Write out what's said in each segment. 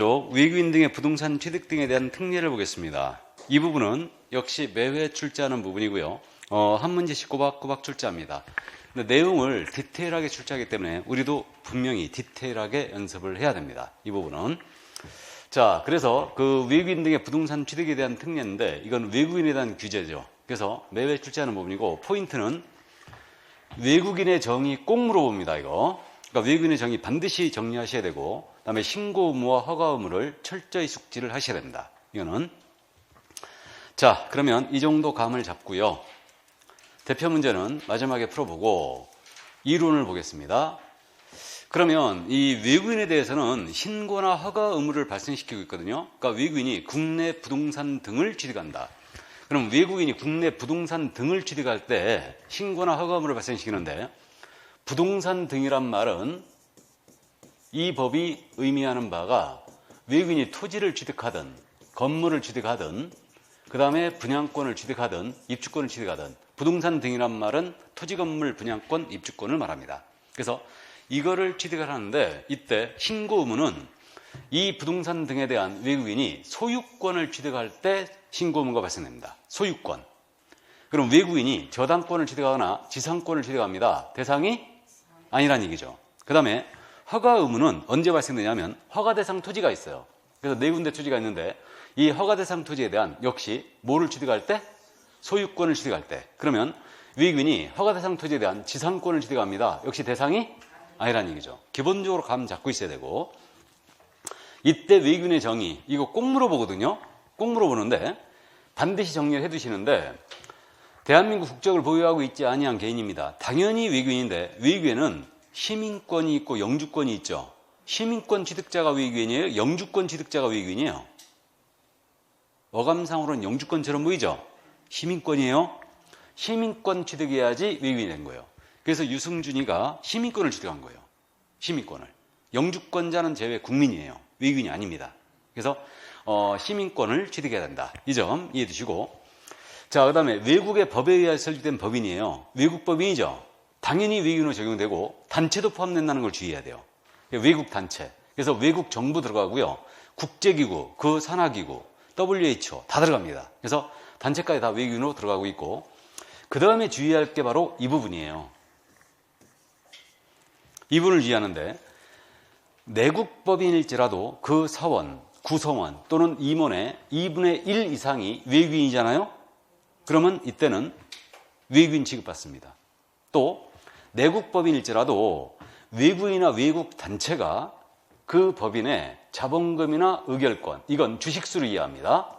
외국인 등의 부동산 취득 등에 대한 특례를 보겠습니다. 이 부분은 역시 매회 출제하는 부분이고요. 한 문제씩 꼬박꼬박 출제합니다. 근데 내용을 디테일하게 출제하기 때문에 우리도 분명히 디테일하게 연습을 해야 됩니다. 이 부분은. 자, 그래서 그 외국인 등의 부동산 취득에 대한 특례인데 이건 외국인에 대한 규제죠. 그래서 매회 출제하는 부분이고 포인트는 외국인의 정의 꼭 물어봅니다. 이거. 그러니까 외국인의 정의 반드시 정리하셔야 되고 그다음에 신고 의무와 허가 의무를 철저히 숙지를 하셔야 됩니다. 이거는. 자, 그러면 이 정도 감을 잡고요. 대표 문제는 마지막에 풀어보고 이론을 보겠습니다. 그러면 이 외국인에 대해서는 신고나 허가 의무를 발생시키고 있거든요. 그러니까 외국인이 국내 부동산 등을 취득한다. 그럼 외국인이 국내 부동산 등을 취득할 때 신고나 허가 의무를 발생시키는데 부동산 등이란 말은 이 법이 의미하는 바가 외국인이 토지를 취득하든 건물을 취득하든 그 다음에 분양권을 취득하든 입주권을 취득하든 부동산 등이란 말은 토지 건물 분양권 입주권을 말합니다. 그래서 이거를 취득을 하는데 이때 신고 의무는 이 부동산 등에 대한 외국인이 소유권을 취득할 때 신고 의무가 발생됩니다. 소유권. 그럼 외국인이 저당권을 취득하거나 지상권을 취득합니다. 대상이 아니란 얘기죠. 그 다음에 허가 의무는 언제 발생되냐면 허가 대상 토지가 있어요. 그래서 네 군데 토지가 있는데 이 허가 대상 토지에 대한 역시 뭐를 취득할 때? 소유권을 취득할 때. 그러면 외국인이 허가 대상 토지에 대한 지상권을 취득합니다. 역시 대상이 아니란 얘기죠. 기본적으로 감 잡고 있어야 되고 이때 외국인의 정의 이거 꼭 물어보거든요. 꼭 물어보는데 반드시 정리를 해두시는데 대한민국 국적을 보유하고 있지 아니한 개인입니다. 당연히 외국인인데 외국인은 시민권이 있고 영주권이 있죠. 시민권 취득자가 외국인이에요? 영주권 취득자가 외국인이에요? 어감상으로는 영주권처럼 보이죠? 시민권이에요? 시민권 취득해야지 외국인이 된 거예요. 그래서 유승준이가 시민권을 취득한 거예요. 시민권을. 영주권자는 제외 국민이에요. 외국인이 아닙니다. 그래서 시민권을 취득해야 된다. 이 점 이해해 두시고 자, 그 다음에 외국의 법에 의해 설립된 법인이에요. 외국 법인이죠. 당연히 외국인으로 적용되고 단체도 포함된다는 걸 주의해야 돼요. 외국 단체. 그래서 외국 정부 들어가고요. 국제기구, 그 산하기구, WHO 다 들어갑니다. 그래서 단체까지 다 외국인으로 들어가고 있고 그 다음에 주의할 게 바로 이 부분이에요. 이 부분을 주의하는데 내국법인일지라도 그 사원, 구성원 또는 임원의 2분의 1 이상이 외국인이잖아요. 그러면 이때는 외국인 취급받습니다. 또 내국법인일지라도 외국인이나 외국 단체가 그 법인의 자본금이나 의결권, 이건 주식수를 이해합니다.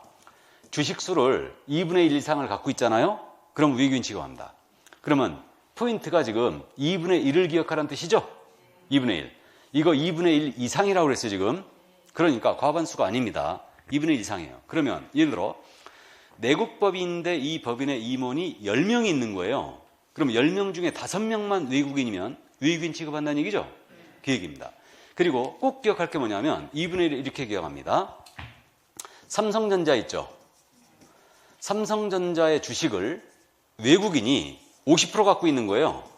주식수를 2분의 1 이상을 갖고 있잖아요. 그럼 외국인 취급합니다. 그러면 포인트가 지금 2분의 1을 기억하라는 뜻이죠. 2분의 1. 이거 2분의 1 이상이라고 그랬어요 지금. 그러니까 과반수가 아닙니다. 2분의 1 이상이에요. 그러면 예를 들어 내국법인인데 이 법인의 임원이 10명이 있는 거예요. 그럼 10명 중에 5명만 외국인이면 외국인 취급한다는 얘기죠? 그 얘기입니다. 그리고 꼭 기억할 게 뭐냐면 2분의 1을 이렇게 기억합니다. 삼성전자 있죠? 삼성전자의 주식을 외국인이 50% 갖고 있는 거예요.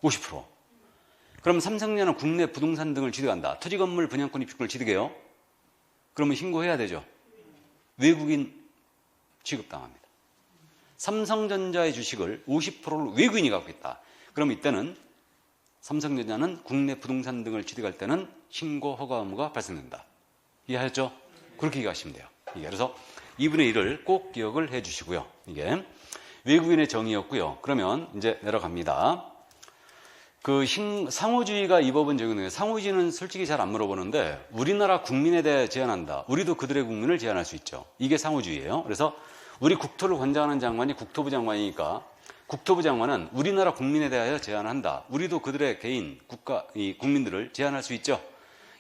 50%. 그럼 삼성전자는 국내 부동산 등을 취득한다. 토지, 건물, 분양권, 입주권을 취득해요. 그러면 신고해야 되죠. 외국인 취급당합니다. 삼성전자의 주식을 50%를 외국인이 갖고 있다. 그럼 이때는 삼성전자는 국내 부동산 등을 취득할 때는 신고 허가 의무가 발생된다. 이해하셨죠? 그렇게 이해하시면 돼요. 그래서 2분의 1을 꼭 기억을 해 주시고요. 이게 외국인의 정의였고요. 그러면 이제 내려갑니다. 그 상호주의가 이 법은 적용돼요. 상호주의는 솔직히 잘 안 물어보는데 우리나라 국민에 대해 제한한다. 우리도 그들의 국민을 제한할 수 있죠. 이게 상호주의예요. 그래서 우리 국토를 관장하는 장관이 국토부 장관이니까 국토부 장관은 우리나라 국민에 대하여 제한한다. 우리도 그들의 개인, 국가, 국민들을 제한할 수 있죠.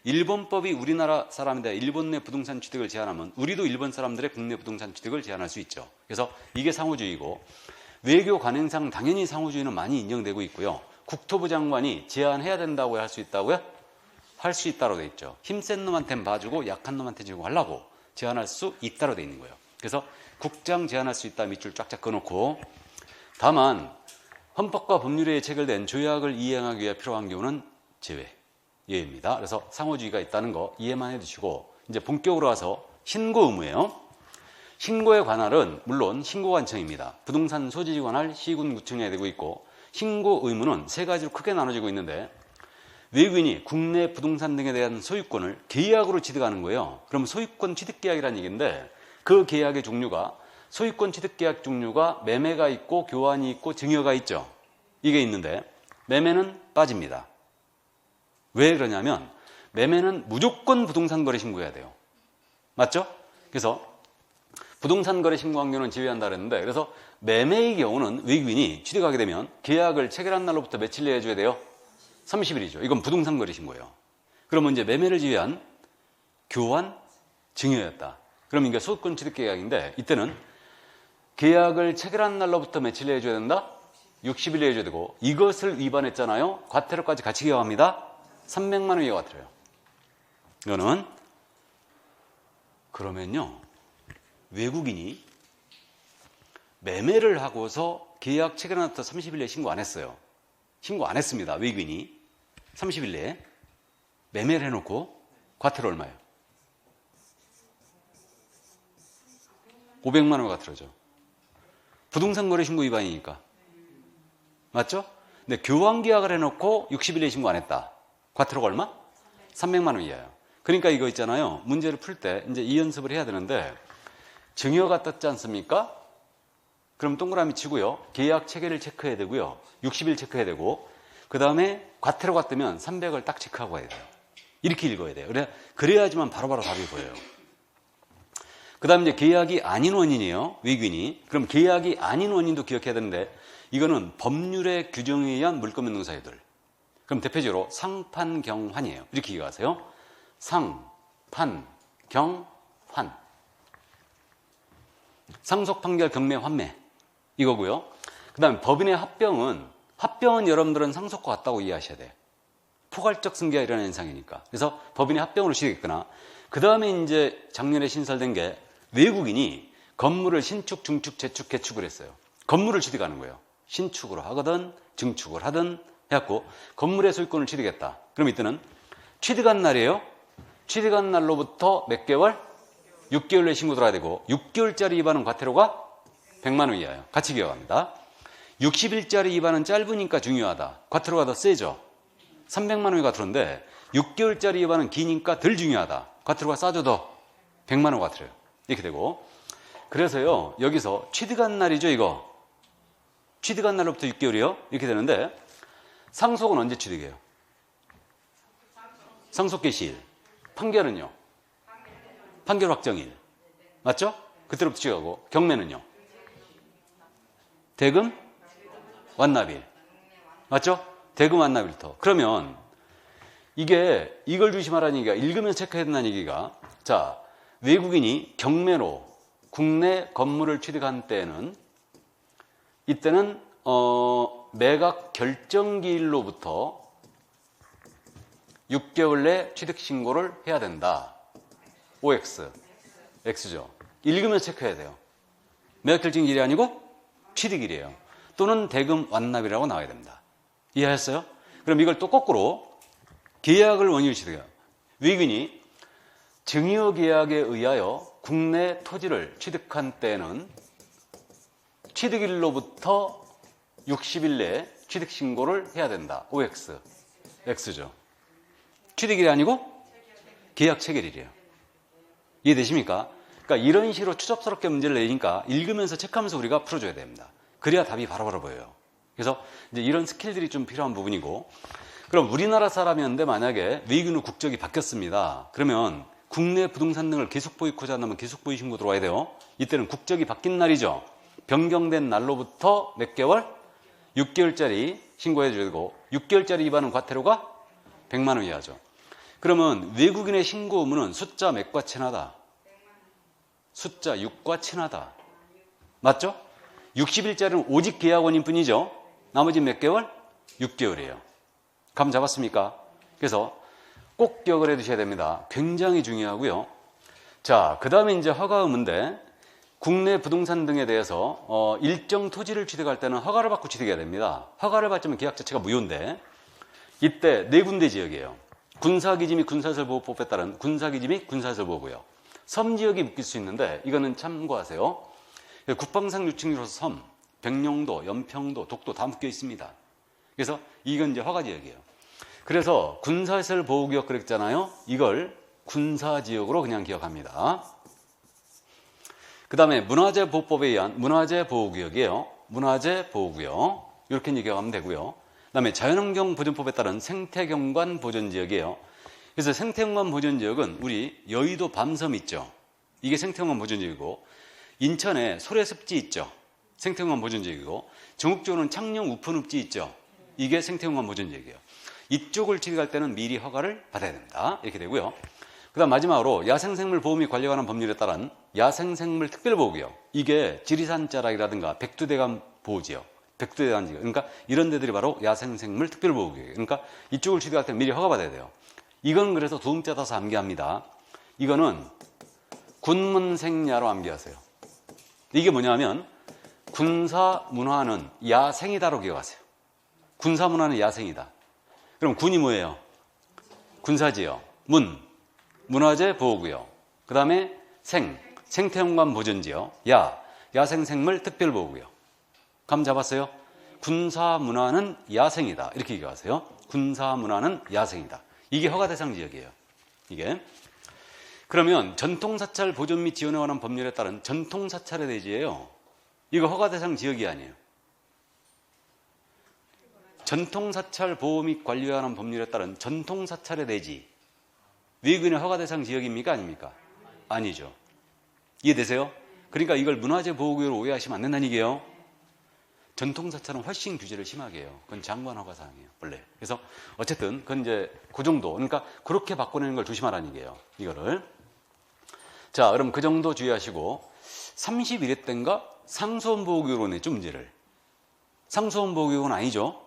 일본법이 우리나라 사람에 대해 일본 내 부동산 취득을 제한하면 우리도 일본 사람들의 국내 부동산 취득을 제한할 수 있죠. 그래서 이게 상호주의고 외교 관행상 당연히 상호주의는 많이 인정되고 있고요. 국토부 장관이 제한해야 된다고 할 수 있다고요? 할 수 있다고 돼 있죠. 힘센 놈한테는 봐주고 약한 놈한테 주고 하려고 제한할 수 있다고 돼 있는 거예요. 그래서 국장 제한할 수 있다 밑줄 쫙쫙 그어놓고 다만 헌법과 법률에 체결된 조약을 이행하기 위해 필요한 경우는 제외. 예입니다. 그래서 상호주의가 있다는 거 이해만 해두시고 이제 본격으로 와서 신고 의무예요. 신고의 관할은 물론 신고관청입니다. 부동산 소지지 관할 시군 구청에 되고 있고 신고 의무는 세 가지로 크게 나눠지고 있는데 외국인이 국내 부동산 등에 대한 소유권을 계약으로 취득하는 거예요. 그럼 소유권 취득계약이라는 얘기인데 그 계약의 종류가 소유권 취득계약 종류가 매매가 있고 교환이 있고 증여가 있죠. 이게 있는데 매매는 빠집니다. 왜 그러냐면 매매는 무조건 부동산 거래 신고해야 돼요. 맞죠? 그래서 부동산 거래 신고 환경은 제외한다 그랬는데 그래서 매매의 경우는 외국인이 취득하게 되면 계약을 체결한 날로부터 며칠 내에 해줘야 돼요? 30일이죠. 이건 부동산 거래 신고예요. 그러면 이제 매매를 제외한 교환, 증여였다. 그럼 이게 소유권 취득 계약인데 이때는 계약을 체결한 날로부터 며칠 내에 해줘야 된다? 60일 내에 해줘야 되고 이것을 위반했잖아요. 과태료까지 같이 기각합니다. 300만 원 이하 과태료요. 이거는 그러면요. 외국인이 매매를 하고서 계약 체결한 날부터 30일 내에 신고 안 했어요. 신고 안 했습니다. 외국인이 30일 내에 매매를 해놓고 과태료 얼마예요? 500만 원 과태료죠. 부동산 거래 신고 위반이니까. 맞죠? 근데 교환 계약을 해놓고 60일 내에 신고 안 했다. 과태료가 얼마? 300만 원 이하예요. 그러니까 이거 있잖아요. 문제를 풀 때 이제 이 연습을 해야 되는데 증여가 떴지 않습니까? 그럼 동그라미 치고요. 계약 체결을 체크해야 되고요. 60일 체크해야 되고 그 다음에 과태료가 뜨면 300을 딱 체크하고 가야 돼요. 이렇게 읽어야 돼요. 그래야지만 바로바로 답이 보여요. 그 다음에 이제 계약이 아닌 원인이에요. 외국인이. 그럼 계약이 아닌 원인도 기억해야 되는데 이거는 법률의 규정에 의한 물권변동사유들. 그럼 대표적으로 상판경환이에요. 이렇게 기억하세요. 상판경환. 상속 판결 경매 환매 이거고요. 그 다음에 법인의 합병은 여러분들은 상속과 같다고 이해하셔야 돼요. 포괄적 승계가 일어나는 현상이니까. 그래서 법인의 합병으로 시되겠구나. 그 다음에 이제 작년에 신설된 게 외국인이 건물을 신축, 중축, 재축, 개축을 했어요. 건물을 취득하는 거예요. 신축으로 하거든 증축을 하든 해갖고 건물의 소유권을 취득했다. 그럼 이때는 취득한 날이에요. 취득한 날로부터 몇 개월? 6개월 내에 신고 들어야 되고 6개월짜리 위반은 과태료가 100만 원 이하예요. 같이 기억합니다. 60일짜리 위반은 짧으니까 중요하다. 과태료가 더 세죠. 300만 원이 과태료인데 6개월짜리 위반은 기니까 덜 중요하다. 과태료가 싸죠 더. 100만 원 과태료예요. 이렇게 되고 그래서요. 여기서 취득한 날이죠 이거. 취득한 날로부터 6개월이요. 이렇게 되는데 상속은 언제 취득해요? 상속 개시일. 판결은요? 판결 확정일. 맞죠? 그때로부터 취득하고 경매는요? 대금 완납일. 맞죠? 대금 완납일부터. 그러면 이걸 조심하라는 얘기가 읽으면서 체크해야 된다는 얘기가 자 외국인이 경매로 국내 건물을 취득한 때는 이때는 매각 결정기일로부터 6개월 내 취득 신고를 해야 된다. OX. X죠. 읽으면서 체크해야 돼요. 매각 결정일이 아니고 취득일이에요. 또는 대금 완납이라고 나와야 됩니다. 이해하셨어요? 그럼 이걸 또 거꾸로 계약을 원인으로 취득해요. 외국인이 증여 계약에 의하여 국내 토지를 취득한 때는 취득일로부터 60일 내에 취득 신고를 해야 된다. OX. X죠. 취득일이 아니고 계약 체결일이에요. 이해되십니까? 그러니까 이런 식으로 추접스럽게 문제를 내니까 읽으면서 체크하면서 우리가 풀어줘야 됩니다. 그래야 답이 바로바로 보여요. 그래서 이제 이런 스킬들이 좀 필요한 부분이고 그럼 우리나라 사람이었는데 만약에 외국인 후 국적이 바뀌었습니다. 그러면 국내 부동산 등을 계속 보유하고자 한다면 계속 보유 신고 들어와야 돼요. 이때는 국적이 바뀐 날이죠. 변경된 날로부터 몇 개월? 6개월짜리 신고해 줘야 되고 6개월짜리 위반은 과태료가 100만 원 이하죠. 그러면 외국인의 신고 의무는 숫자 몇과 친하다? 숫자 6과 친하다. 맞죠? 60일짜리는 오직 계약원인 뿐이죠. 나머지 몇 개월? 6개월이에요. 감 잡았습니까? 그래서 꼭 기억을 해 두셔야 됩니다. 굉장히 중요하고요. 자, 그 다음에 이제 허가 의무인데 국내 부동산 등에 대해서 일정 토지를 취득할 때는 허가를 받고 취득해야 됩니다. 허가를 받으면 계약 자체가 무효인데 이때 네 군데 지역이에요. 군사기지 및 군사시설보호법에 따른 군사기지 및 군사시설보호구역. 섬지역이 묶일 수 있는데 이거는 참고하세요. 국방상 유축지로서 섬, 백령도, 연평도, 독도 다 묶여 있습니다. 그래서 이건 이제 허가지역이에요. 그래서 군사시설보호구역 그랬잖아요. 이걸 군사지역으로 그냥 기억합니다. 그 다음에 문화재보호법에 의한 문화재보호구역이에요. 문화재보호구역. 이렇게 기억하면 되고요. 그 다음에 자연환경보존법에 따른 생태경관 보존지역이에요. 그래서 생태경관 보존지역은 우리 여의도 밤섬 있죠. 이게 생태경관 보존지역이고, 인천에 소래습지 있죠. 생태경관 보존지역이고, 전국적으로는 창녕 우fun읍지 있죠. 이게 생태경관 보존지역이에요. 이쪽을 취득할 때는 미리 허가를 받아야 됩니다. 이렇게 되고요. 그 다음 마지막으로 야생생물 보호 및 관리에 관한 법률에 따른 야생생물 특별보호구역. 이게 지리산 자락이라든가 백두대간 보호지역, 백두대간 지역. 그러니까 이런 데들이 바로 야생생물 특별보호구역이에요. 그러니까 이쪽을 취득할 때 미리 허가받아야 돼요. 이건 그래서 두 음자 따서 암기합니다. 이거는 군문생야로 암기하세요. 이게 뭐냐면 군사문화는 야생이다로 기억하세요. 군사문화는 야생이다. 그럼 군이 뭐예요? 군사지역. 문화재 보호구역. 그 다음에 생태경관 보존지역. 야생생물 특별보호구역. 감 잡았어요? 군사문화는 야생이다. 이렇게 기억하세요. 군사문화는 야생이다. 이게 허가대상 지역이에요. 이게. 그러면 전통사찰 보존 및 지원에 관한 법률에 따른 전통사찰의 대지예요. 이거 허가대상 지역이 아니에요. 전통사찰 보호 및 관리에 관한 법률에 따른 전통사찰의 대지. 외국인의 허가대상 지역입니까? 아닙니까? 아니죠. 이해되세요? 그러니까 이걸 문화재 보호구역으로 오해하시면 안 된다는 얘기예요. 전통사찰은 훨씬 규제를 심하게 해요. 그건 장관 허가 사항이에요, 원래. 그래서 어쨌든 그건 이제 그 정도. 그러니까 그렇게 바꿔내는 걸 조심하라는 얘기예요. 이거를. 자, 그럼 그 정도 주의하시고 31회 때인가 상수원보호구역으로 냈죠, 문제를. 상수원보호구역은 아니죠.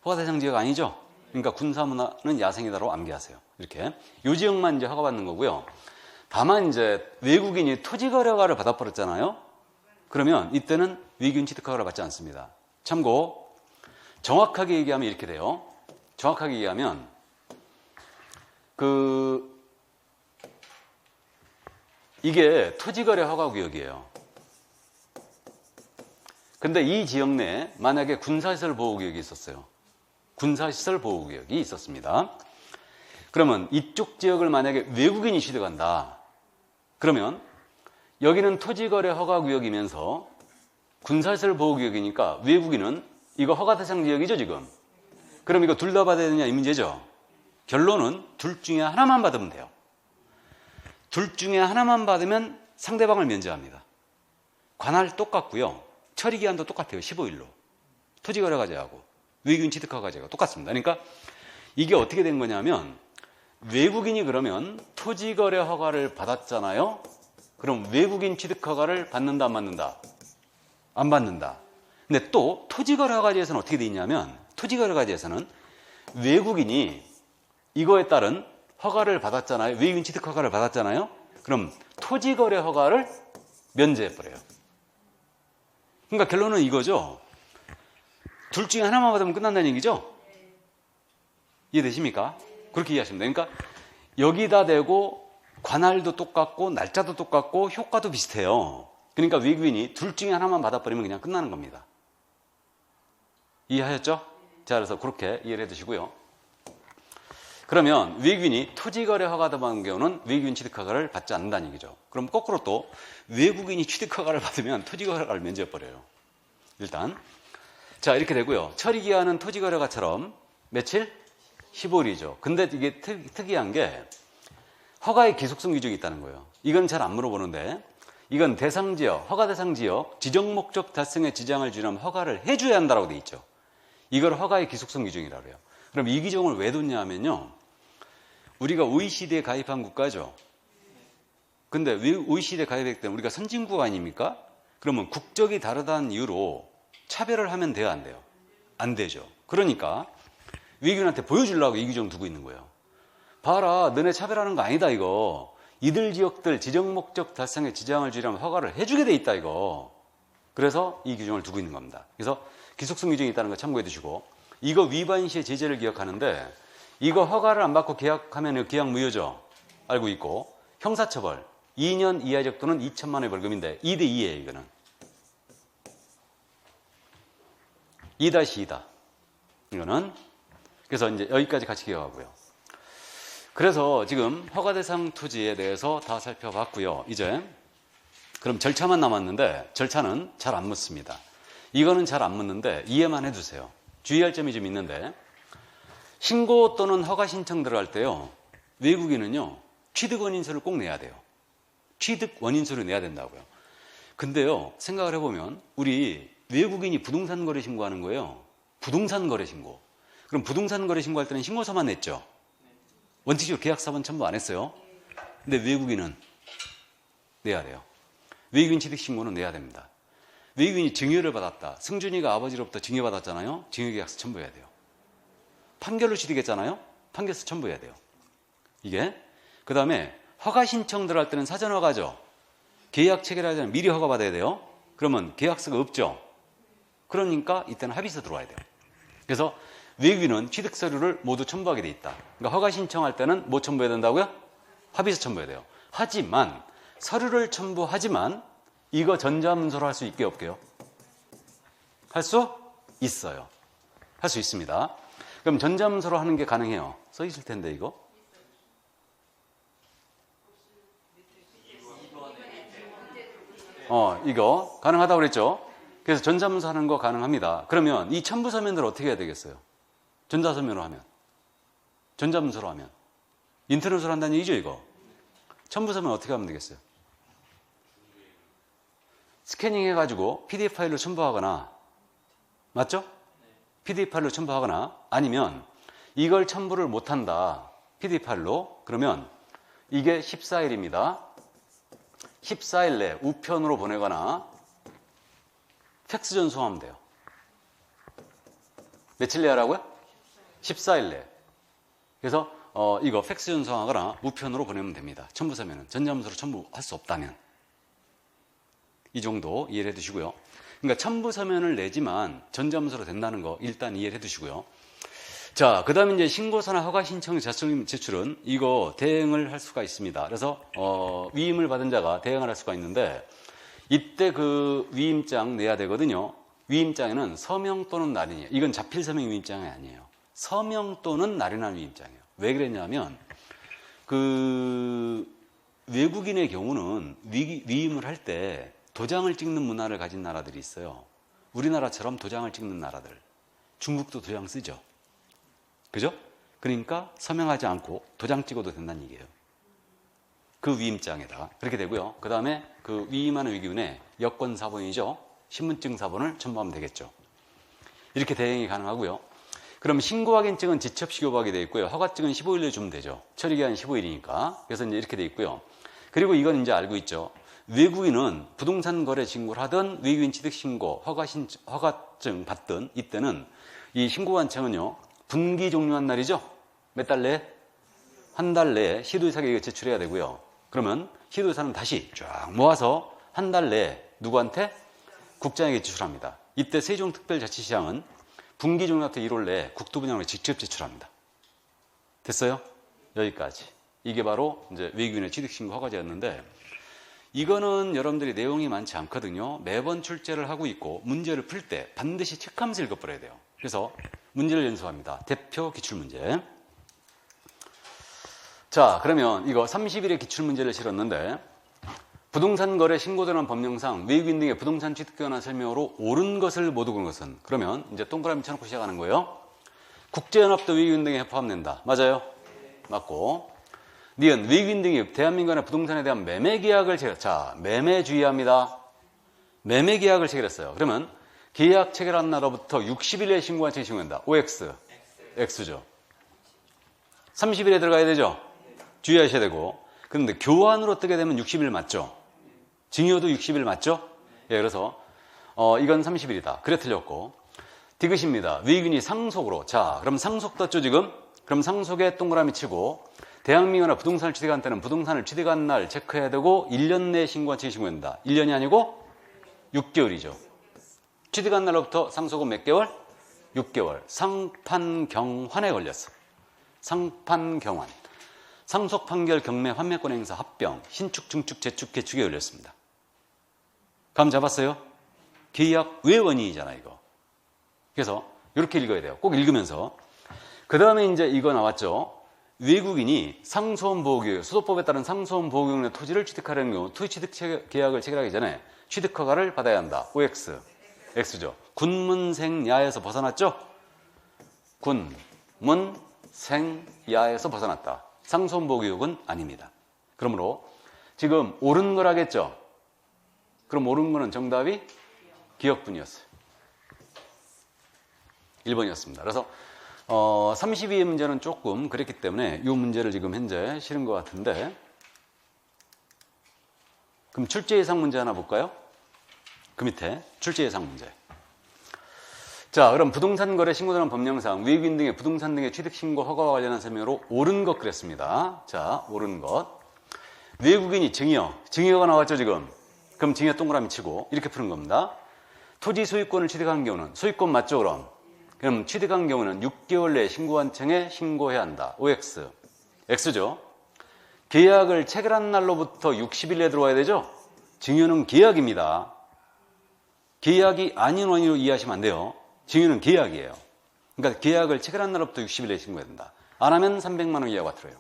허가대상 지역 아니죠. 그러니까 군사문화는 야생이다로 암기하세요. 이렇게. 요 지역만 이제 허가받는 거고요. 다만 이제 외국인이 토지거래허가를 받아버렸잖아요. 그러면 이때는 외국인 취득허가를 받지 않습니다. 참고, 정확하게 얘기하면 이렇게 돼요. 정확하게 얘기하면, 이게 토지거래 허가구역이에요. 근데 이 지역 내에 만약에 군사시설 보호구역이 있었어요. 군사시설 보호구역이 있었습니다. 그러면 이쪽 지역을 만약에 외국인이 취득한다. 그러면 여기는 토지거래 허가구역이면서 군사시설 보호구역이니까 외국인은 이거 허가대상 지역이죠, 지금. 그럼 이거 둘 다 받아야 되냐 이 문제죠. 결론은 둘 중에 하나만 받으면 돼요. 둘 중에 하나만 받으면 상대방을 면제합니다. 관할 똑같고요. 처리기한도 똑같아요. 15일로. 토지거래과제하고 외국인 취득허가제가 똑같습니다. 그러니까 이게 어떻게 된 거냐면 외국인이 그러면 토지거래 허가를 받았잖아요. 그럼 외국인 취득허가를 받는다 안 받는다? 안 받는다. 근데 또 토지거래허가제에서는 어떻게 돼 있냐면 토지거래허가제에서는 외국인이 이거에 따른 허가를 받았잖아요. 외국인 취득허가를 받았잖아요. 그럼 토지거래 허가를 면제해버려요. 그러니까 결론은 이거죠. 둘 중에 하나만 받으면 끝난다는 얘기죠. 이해되십니까? 그렇게 이해하시면 돼요. 그러니까 여기다 대고 관할도 똑같고 날짜도 똑같고 효과도 비슷해요. 그러니까 외국인이 둘 중에 하나만 받아버리면 그냥 끝나는 겁니다. 이해하셨죠? 자, 그래서 그렇게 이해를 해두시고요. 그러면 외국인이 토지거래 허가를 받는 경우는 외국인 취득허가를 받지 않는다는 얘기죠. 그럼 거꾸로 또 외국인이 취득허가를 받으면 토지거래 허가를 면제해버려요. 일단. 자, 이렇게 되고요. 처리기한은 토지거래가처럼 며칠? 15일이죠. 근데 이게 특이한 게 허가의 기속성 규정이 있다는 거예요. 이건 잘 안 물어보는데 이건 대상지역, 허가대상지역, 지정목적 달성에 지장을 주려면 허가를 해줘야 한다고 돼 있죠. 이걸 허가의 기속성 규정이라고 해요. 그럼 이 규정을 왜 뒀냐 하면요. 우리가 OECD에 가입한 국가죠. 근데 왜 OECD에 가입했기 때문에 우리가 선진국 아닙니까? 그러면 국적이 다르다는 이유로 차별을 하면 돼요, 안 돼요? 안 되죠. 그러니까 외국인한테 보여주려고 이 규정 두고 있는 거예요. 봐라, 너네 차별하는 거 아니다, 이거. 이들 지역들 지정목적 달성에 지장을 주려면 허가를 해주게 돼 있다, 이거. 그래서 이 규정을 두고 있는 겁니다. 그래서 기속성 규정이 있다는 거 참고해 두시고 이거 위반 시의 제재를 기억하는데 이거 허가를 안 받고 계약하면 계약 무효죠. 알고 있고. 형사처벌 2년 이하적 또는 2천만 원의 벌금인데 2대 2예요. 이거는 2-2다. 이거는 그래서 이제 여기까지 같이 기억하고요. 그래서 지금 허가 대상 토지에 대해서 다 살펴봤고요. 이제 그럼 절차만 남았는데 절차는 잘 안 묻습니다. 이거는 잘 안 묻는데 이해만 해두세요. 주의할 점이 좀 있는데 신고 또는 허가 신청 들어갈 때요. 외국인은요. 취득 원인서를 꼭 내야 돼요. 취득 원인서를 내야 된다고요. 근데요. 생각을 해보면 우리 외국인이 부동산 거래 신고하는 거예요. 부동산 거래 신고. 그럼 부동산 거래 신고할 때는 신고서만 냈죠. 원칙적으로 계약사본 첨부 안 했어요. 근데 외국인은 내야 돼요. 외국인 취득 신고는 내야 됩니다. 외국인이 증여를 받았다. 승준이가 아버지로부터 증여받았잖아요. 증여계약서 첨부해야 돼요. 판결로 취득했잖아요. 판결서 첨부해야 돼요. 이게 그 다음에 허가 신청 들어갈 때는 사전 허가죠. 계약 체결하기 전에 미리 허가 받아야 돼요. 그러면 계약서가 없죠. 그러니까 이때는 합의서 들어와야 돼요. 그래서 외국인은 취득 서류를 모두 첨부하게 돼 있다. 그러니까 허가 신청할 때는 뭐 첨부해야 된다고요? 합의서 첨부해야 돼요. 하지만 서류를 첨부하지만 이거 전자문서로 할 수 있게 없게요? 할 수 있어요. 할 수 있습니다. 그럼 전자문서로 하는 게 가능해요. 써 있을 텐데 이거. 이거 가능하다고 그랬죠? 그래서 전자문서 하는 거 가능합니다. 그러면 이 첨부서면을 어떻게 해야 되겠어요? 전자서면으로 하면. 전자문서로 하면. 인터넷으로 한다는 얘기죠, 이거. 첨부서면 어떻게 하면 되겠어요? 스캐닝 해가지고 PDF 파일로 첨부하거나, 맞죠? PDF 파일로 첨부하거나, 아니면 이걸 첨부를 못한다. PDF 파일로. 그러면 이게 14일입니다. 14일 내에 우편으로 보내거나 팩스 전송하면 돼요. 며칠 내에 하라고요? 14일 내에. 그래서 이거 팩스 전송하거나 우편으로 보내면 됩니다. 첨부서면은 전자문서로 첨부할 수 없다면 이 정도 이해를 해두시고요. 그러니까 첨부서면을 내지만 전자문서로 된다는 거 일단 이해를 해두시고요. 자, 그 다음에 이제 신고서나 허가 신청 자성 제출은 이거 대행을 할 수가 있습니다. 그래서 위임을 받은 자가 대행을 할 수가 있는데 이때 그 위임장 내야 되거든요. 위임장에는 서명 또는 날인이에요. 이건 자필 서명 위임장이 아니에요. 서명 또는 날인한 위임장이에요. 왜 그랬냐면 그 외국인의 경우는 위임을 할 때 도장을 찍는 문화를 가진 나라들이 있어요. 우리나라처럼 도장을 찍는 나라들. 중국도 도장 쓰죠. 그죠? 그러니까 서명하지 않고 도장 찍어도 된다는 얘기예요. 그 위임장에다가 그렇게 되고요. 그 다음에 그 위임하는 외국인의 여권 사본이죠. 신분증 사본을 첨부하면 되겠죠. 이렇게 대행이 가능하고요. 그럼 신고 확인증은 지첩시 교부하게 되어 있고요. 허가증은 15일에 주면 되죠. 처리기한 15일이니까. 그래서 이제 이렇게 되어 있고요. 그리고 이건 이제 알고 있죠. 외국인은 부동산 거래 신고를 하든 외국인 취득 신고, 허가증 받든 이때는 이 신고관청은요. 분기 종료한 날이죠. 몇 달 내에? 한 달 내에 시도의사에게 이거 제출해야 되고요. 그러면 시도의사는 다시 쫙 모아서 한 달 내에 누구한테? 국장에게 제출합니다. 이때 세종특별자치시장은 분기 종료부터 1월 내에 국토부장으로 직접 제출합니다. 됐어요? 여기까지. 이게 바로 이제 외국인의 취득신고 허가제였는데 이거는 여러분들이 내용이 많지 않거든요. 매번 출제를 하고 있고 문제를 풀 때 반드시 체크하면서 읽어버려야 돼요. 그래서 문제를 연습합니다. 대표 기출문제. 자, 그러면 이거 30일의 기출문제를 실었는데 부동산 거래 신고되는 법령상 외국인 등의 부동산 취득에 관한 설명으로 옳은 것을 못 옳은 것은 그러면 이제 동그라미 쳐놓고 시작하는 거예요. 국제연합도 외국인 등에 포함된다. 맞아요? 맞고. 니은 외국인 등이 대한민국의 부동산에 대한 매매 계약을 자, 매매 주의합니다. 매매 계약을 체결했어요. 그러면 계약 체결한 날로부터 60일에 신고한 채 신고한다. OX. X죠. 30일에 들어가야 되죠. 주의하셔야 되고. 그런데 교환으로 뜨게 되면 60일 맞죠? 증여도 60일 맞죠? 예, 그래서 이건 30일이다. 그래 틀렸고. 디귿입니다. 외국인이 상속으로. 자, 그럼 상속 떴죠 지금? 그럼 상속에 동그라미 치고 대한민국이나 부동산을 취득한 때는 부동산을 취득한 날 체크해야 되고 1년 내에 신고한 채 신고한다. 1년이 아니고 6개월이죠. 취득한 날로부터 상속은 몇 개월? 6개월. 상판경환에 걸렸어. 상판 경환, 상속 판결 경매 환매권 행사 합병, 신축 증축 재축 개축에 열렸습니다. 감 잡았어요? 계약 외원이잖아 이거. 그래서 이렇게 읽어야 돼요. 꼭 읽으면서. 그 다음에 이제 이거 나왔죠. 외국인이 상수원보호교육, 수도법에 따른 상수원보호교육 내 토지를 취득하려는 경우 토지 취득 계약을 체결하기 전에 취득 허가를 받아야 한다. OX, X죠. 군문생야에서 벗어났죠? 군문생야에서 벗어났다. 상수원보호교육은 아닙니다. 그러므로 지금 옳은 거라겠죠? 그럼 옳은 거는 정답이 기억분이었어요. 1번이었습니다. 그래서 32의 문제는 조금 그랬기 때문에 이 문제를 지금 현재 실은 것 같은데, 그럼 출제 예상 문제 하나 볼까요? 그 밑에 출제 예상 문제. 자, 그럼 부동산 거래 신고자는 법령상 외국인 등의 부동산 등의 취득 신고 허가와 관련한 설명으로 옳은 것 그랬습니다. 자, 옳은 것. 외국인이 증여가 나왔죠 지금. 그럼 증여 동그라미 치고 이렇게 푸는 겁니다. 토지 소유권을 취득한 경우는 소유권 맞죠 그럼? 그럼 취득한 경우는 6개월 내에 신고관청에 신고해야 한다. OX. X죠. 계약을 체결한 날로부터 60일 내에 들어와야 되죠? 증여는 계약입니다. 계약이 아닌 원인으로 이해하시면 안 돼요. 증여는 계약이에요. 그러니까 계약을 체결한 날로부터 60일 내에 신고해야 된다. 안 하면 300만 원 이하가 들어요.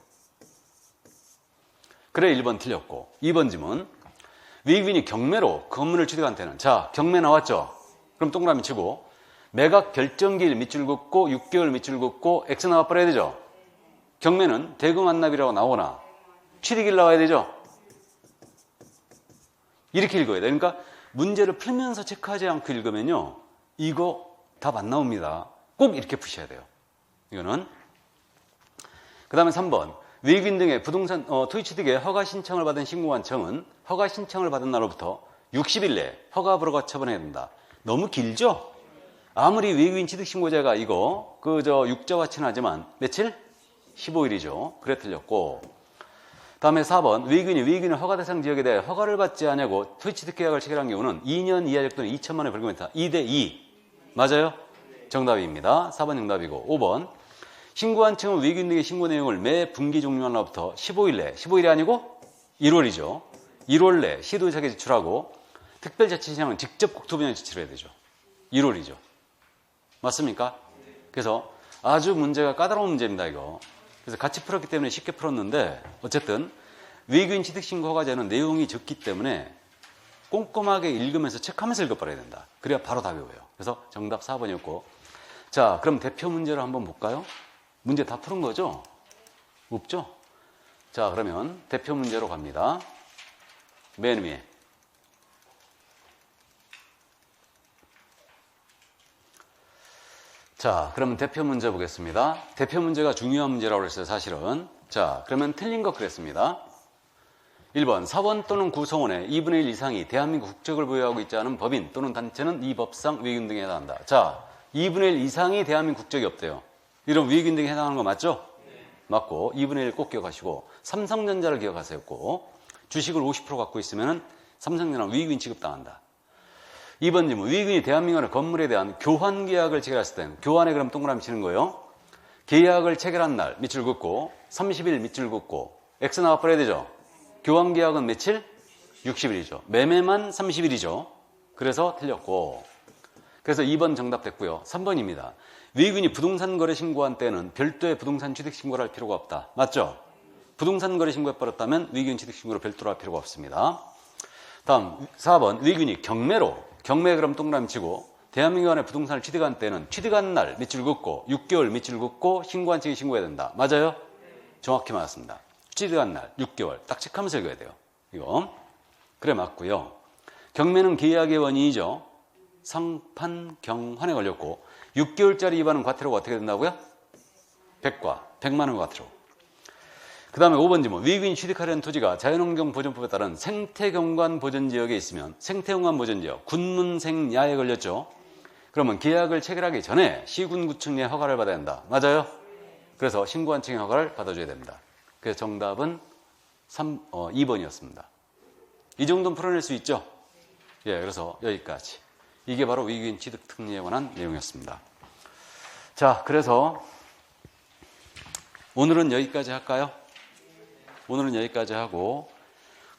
그래 1번 틀렸고, 2번 질문. 외국인이 경매로 건물을 취득한 때는, 자 경매 나왔죠? 그럼 동그라미 치고 매각 결정기일 밑줄 긋고 6개월 밑줄 긋고 X 나와버려야 되죠? 경매는 대금 완납이라고 나오나 취득일 나와야 되죠? 이렇게 읽어야 돼요. 그러니까 문제를 풀면서 체크하지 않고 읽으면요 이거 답 안 나옵니다. 꼭 이렇게 푸셔야 돼요. 이거는. 그 다음에 3번. 외국인 등의 부동산 토지 취득에 허가 신청을 받은 신고관청은 허가 신청을 받은 날로부터 60일 내에 허가 불허가 처분해야 된다. 너무 길죠? 아무리 외국인 취득 신고자가 이거 육자와 친하지만 며칠? 15일이죠. 그래 틀렸고. 다음에 4번. 외국인이 허가 대상 지역에 대해 허가를 받지 않냐고 토지 취득 계약을 체결한 경우는 2년 이하적 또는 2천만 원의 벌금이 있다. 2대2. 맞아요? 정답입니다. 4번 정답이고. 5번. 신고관청은 외국인 등의 신고 내용을 매 분기 종료한 날부터 15일 내, 15일이 아니고 1월이죠. 1월 내 시도자에게 제출하고 특별자치시장은 직접 국토부에 제출해야 되죠. 1월이죠. 맞습니까? 그래서 아주 문제가 까다로운 문제입니다, 이거. 그래서 같이 풀었기 때문에 쉽게 풀었는데, 어쨌든 외국인 취득신고 허가제는 내용이 적기 때문에 꼼꼼하게 읽으면서 체크하면서 읽어버려야 된다. 그래야 바로 답이 오요. 그래서 정답 4번이었고. 자, 그럼 대표 문제를 한번 볼까요? 문제 다 푸는 거죠? 없죠? 자, 그러면 대표 문제로 갑니다. 맨 위에. 자, 그러면 대표 문제 보겠습니다. 대표 문제가 중요한 문제라고 그랬어요, 사실은. 자, 그러면 틀린 것 그랬습니다. 1번, 사원 또는 구성원의 2분의 1 이상이 대한민국 국적을 보유하고 있지 않은 법인 또는 단체는 이 법상 외국인 등에 해당한다. 자, 2분의 1 이상이 대한민국 국적이 없대요. 이런 외국인 등에 해당하는 거 맞죠? 네. 맞고, 2분의 1 꼭 기억하시고, 삼성전자를 기억하세요. 꼭. 주식을 50% 갖고 있으면 삼성전자는 외국인 취급당한다. 2번 질문. 외국인이 대한민국의 건물에 대한 교환 계약을 체결했을 때는, 교환에 그럼 동그라미 치는 거예요. 계약을 체결한 날 밑줄 긋고 30일 밑줄 긋고 X 나와버려야 되죠. 교환 계약은 며칠? 60일이죠. 매매만 30일이죠. 그래서 틀렸고, 그래서 2번 정답 됐고요. 3번입니다. 외국인이 부동산 거래 신고한 때는 별도의 부동산 취득 신고를 할 필요가 없다. 맞죠? 부동산 거래 신고해버렸다면 외국인 취득 신고를 별도로 할 필요가 없습니다. 다음 4번. 외국인이 경매 그럼 동그라미 치고 대한민국 안에 부동산을 취득한 때는 취득한 날 밑줄 긋고 6개월 밑줄 긋고 신고한 측이 신고해야 된다. 맞아요? 정확히 맞았습니다. 취득한 날 6개월 딱 체크하면서 읽어야 돼요. 이거 그래 맞고요. 경매는 계약의 원인이죠. 상판 경환에 걸렸고 6개월짜리 위반은 과태료가 어떻게 된다고요? 100만 원 과태료. 그 다음에 5번 질문. 외국인이 취득하려는 토지가 자연환경보전법에 따른 생태경관 보전지역에 있으면 생태경관 보전지역 군문생야에 걸렸죠. 그러면 계약을 체결하기 전에 시군구청에 허가를 받아야 한다. 맞아요? 그래서 신고한청의 허가를 받아줘야 됩니다. 그래서 정답은 2번이었습니다. 이 정도는 풀어낼 수 있죠? 예, 그래서 여기까지. 이게 바로 외국인 취득 특례에 관한 내용이었습니다. 자, 그래서 오늘은 여기까지 할까요? 오늘은 여기까지 하고,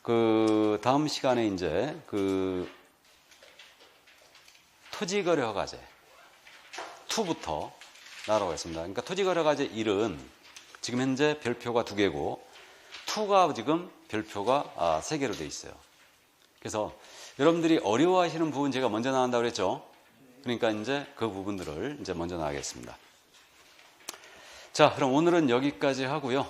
그 다음 시간에 이제 그 토지거래 허가제 2부터 나눠보겠습니다. 그러니까 토지거래 허가제 1은 지금 현재 별표가 2개고 2가 지금 별표가 3개로 되어 있어요. 그래서 여러분들이 어려워하시는 부분 제가 먼저 나간다고 그랬죠? 그러니까 이제 그 부분들을 이제 먼저 나가겠습니다. 자, 그럼 오늘은 여기까지 하고요.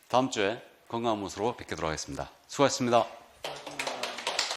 다음 주에 건강한 모습으로 뵙도록 하겠습니다. 수고하셨습니다.